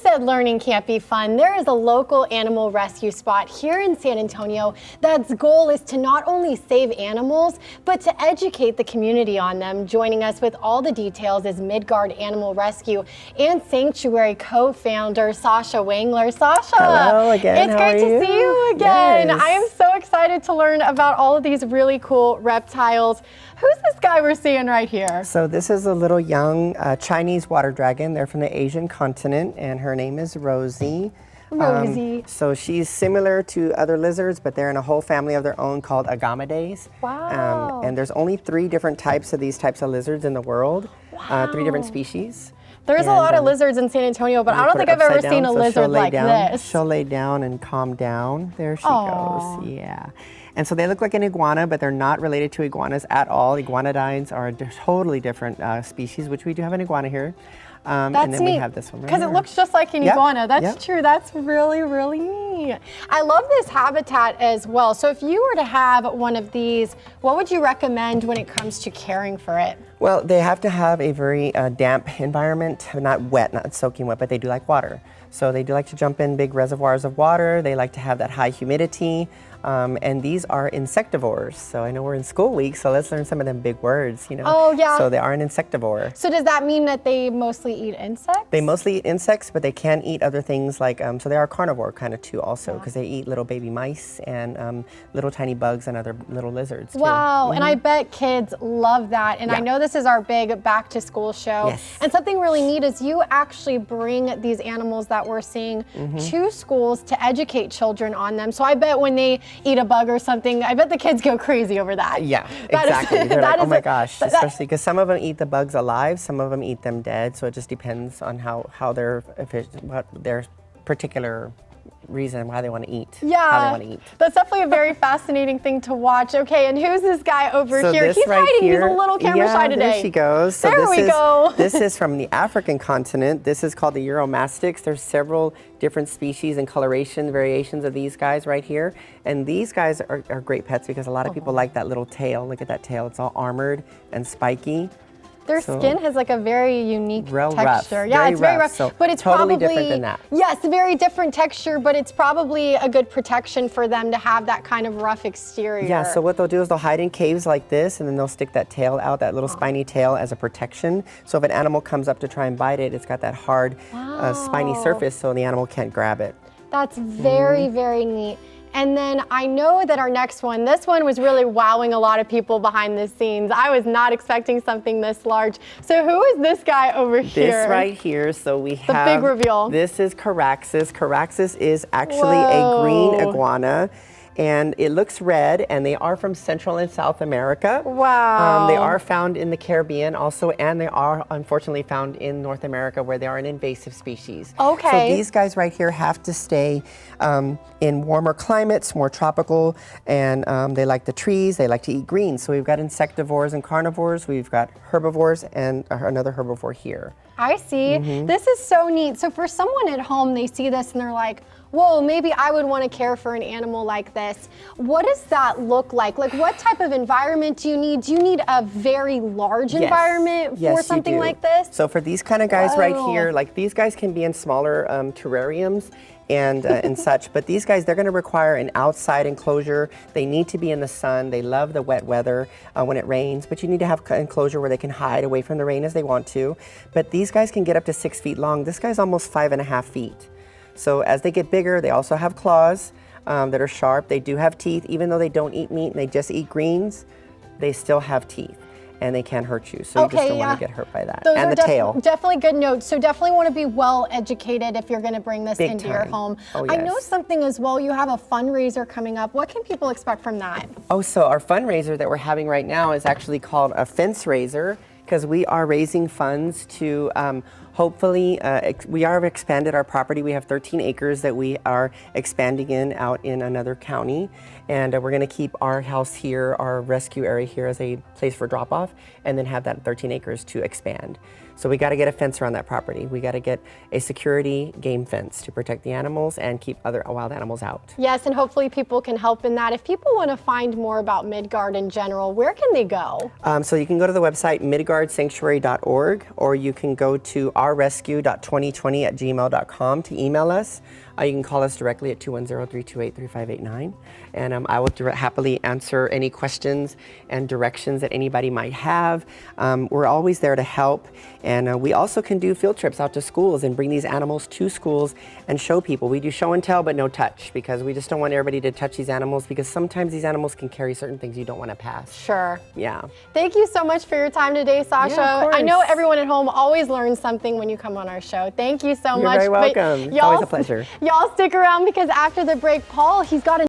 said learning can't be fun, there is a local animal rescue spot here in San Antonio that's goal is to not only save animals, but to educate the community on them. Joining us with all the details is Midgard Animal Rescue and Sanctuary co-founder Sasha Wangler. Sasha, hello again. It's great to see you again. Yes. I am so excited to learn about all of these really cool reptiles. Who's this guy we're seeing right here? So this is a little young Chinese water dragon. They're from the Asian continent, and her name is Rosie. Rosie. So she's similar to other lizards, but they're in a whole family of their own called Agamidae. Wow. And there's only 3 different types of these types of lizards in the world. Wow. 3 different species. There's a lot of lizards in San Antonio, but I don't think I've ever seen a lizard like this. She'll lay down and calm down. There she Aww. goes. Yeah. And so they look like an iguana, but they're not related to iguanas at all. Iguanodines are a totally different species, which we do have an iguana here. That's and then neat, we have this one right because it here. looks just like an iguana. That's Yep. true. That's really, really neat. I love this habitat as well. So if you were to have one of these, what would you recommend when it comes to caring for it? Well, they have to have a very damp environment, not wet, not soaking wet, but they do like water. So they do like to jump in big reservoirs of water. They like to have that high humidity. And these are insectivores. So I know we're in school week, so let's learn some of them big words, you know. Oh, yeah. So they are an insectivore. So does that mean that they mostly eat insects? They mostly eat insects, but they can eat other things like, so they are carnivore kind of too also, because they eat little baby mice and little tiny bugs and other little lizards too. Wow, and I bet kids love that. And I know this is our big back to school show. Yes. And something really neat is you actually bring these animals that we're seeing to schools to educate children on them. So I bet when they eat a bug or something, I bet the kids go crazy over that. Yeah, That exactly. is- They're that like, oh is my a- gosh, that- especially because some of them eat the bugs alive, some of them eat them dead. So it just depends on how they're, what their particular reason why they want to eat. How they Yeah, want to eat. that's definitely a very fascinating thing to watch. Okay, and who's this guy over So here? this He's right hiding. here, He's a little camera shy today. There she goes. So there we go. This is from the African continent. This is called the Uromastyx. There's several different species and coloration variations of these guys right here. And these guys are great pets because a lot of people like that little tail. Look at that tail. It's all armored and spiky. Their skin has like a very unique Real texture. rough. Yeah, Very it's very rough. rough. So but it's totally probably different than that. Yes, very different texture, but it's probably a good protection for them to have that kind of rough exterior. Yeah, so what they'll do is they'll hide in caves like this, and then they'll stick that tail out, that little spiny tail as a protection. So if an animal comes up to try and bite it, it's got that hard spiny surface so the animal can't grab it. That's very, very neat. And then I know that our next one, this one was really wowing a lot of people behind the scenes. I was not expecting something this large. So who is this guy over here? This right here, so we have the big reveal. This is Caraxes. Caraxes is actually a green iguana. And it looks red, and they are from Central and South America. Wow. They are found in the Caribbean also, and they are unfortunately found in North America where they are an invasive species. Okay. So these guys right here have to stay in warmer climates, more tropical, and they like the trees, they like to eat greens. So we've got insectivores and carnivores, we've got herbivores, and another herbivore here. I see. This is so neat. So for someone at home, they see this and they're like, whoa, maybe I would want to care for an animal like this. What does that look like? Like what type of environment do you need? Do you need a very large environment for something like this? So for these kind of guys right here, like these guys can be in smaller terrariums and such, but these guys, they're going to require an outside enclosure. They need to be in the sun. They love the wet weather when it rains, but you need to have enclosure where they can hide away from the rain as they want to. But these guys can get up to 6 feet long. This guy's almost 5.5 feet. So as they get bigger, they also have claws that are sharp. They do have teeth. Even though they don't eat meat and they just eat greens, they still have teeth. And they can hurt you, so you just don't want to get hurt by that. Those and are the tail. Definitely good notes. So definitely want to be well educated if you're going to bring this into your home. Oh, I know yes. something as well. You have a fundraiser coming up. What can people expect from that? Oh, so our fundraiser that we're having right now is actually called a fence raiser, because we are raising funds to hopefully, we have expanded our property. We have 13 acres that we are expanding in out in another county. And we're going to keep our house here, our rescue area here as a place for drop off, and then have that 13 acres to expand. So we got to get a fence around that property. We got to get a security game fence to protect the animals and keep other wild animals out. Yes, and hopefully people can help in that. If people want to find more about Midgard in general, where can they go? So you can go to the website midgardsanctuary.org, or you can go to our ourrescue.2020@gmail.com to email us. You can call us directly at 210-328-3589, and I will happily answer any questions and directions that anybody might have. We're always there to help, and we also can do field trips out to schools and bring these animals to schools and show people. We do show and tell, but no touch, because we just don't want everybody to touch these animals, because sometimes these animals can carry certain things you don't want to pass. Sure. Yeah. Thank you so much for your time today, Sasha. Yeah, of course. I know everyone at home always learns something when you come on our show. Thank you so much. You're very welcome. It's always a pleasure. Y'all stick around, because after the break, Paul, he's got a